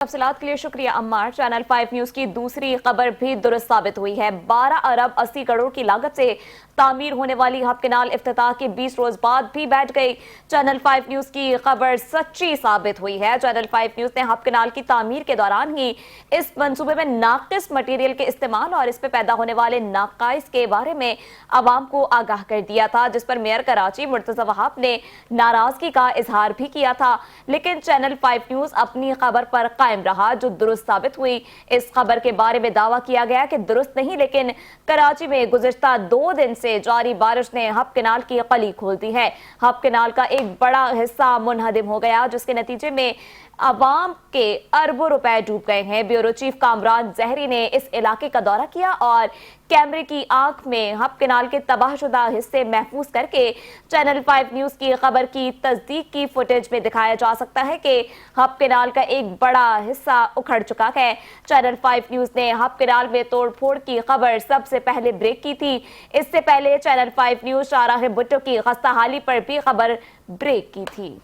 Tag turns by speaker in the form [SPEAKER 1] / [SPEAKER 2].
[SPEAKER 1] तफसीलात के लिए शुक्रिया अम्मार। चैनल 5 न्यूज की दूसरी खबर भी दुरुस्त साबित हुई है। 12 अरब 80 करोड़ की लागत से तामीर होने वाली हब केनाल इफ्तिताह के 20 रोज बाद भी बैठ गई। चैनल 5 न्यूज की खबर सच्ची साबित हुई है। चैनल 5 न्यूज ने हब केनाल की तामीर के दौरान ही इस मंसूबे में नाकिस मटीरियल के इस्तेमाल और इस पे पैदा होने वाले नाकाइस के बारे में आवाम को आगाह कर दिया था, जिस पर मेयर कराची मुर्तजा वहाब ने नाराजगी का इजहार भी किया था। लेकिन चैनल 5 न्यूज अपनी खबर पर कायम रहा, जो दुरुस्त साबित हुई। इस खबर के बारे में दावा किया गया कि दुरुस्त नहीं, लेकिन कराची में गुज़िश्ता 2 दिन से जारी बारिश ने हब केनाल की कली खोल दी है। हब केनाल का एक बड़ा हिस्सा मुनहदिम हो गया, जिसके नतीजे में अवाम के अरबों रुपए डूब गए हैं। ब्यूरो चीफ कामरान जहरी ने इस इलाके का दौरा किया और कैमरे की आंख में हब केनाल के तबाहशुदा हिस्से महफूज करके चैनल 5 न्यूज की खबर की तस्दीक की। फुटेज में दिखाया जा सकता है कि हब केनाल का एक बड़ा हिस्सा उखड़ चुका है। चैनल 5 न्यूज ने हब केनाल में तोड़फोड़ की खबर सबसे पहले ब्रेक की थी। इससे पहले चैनल 5 न्यूज शाहराह भुट्टो की खस्ताहाली पर भी खबर ब्रेक की थी।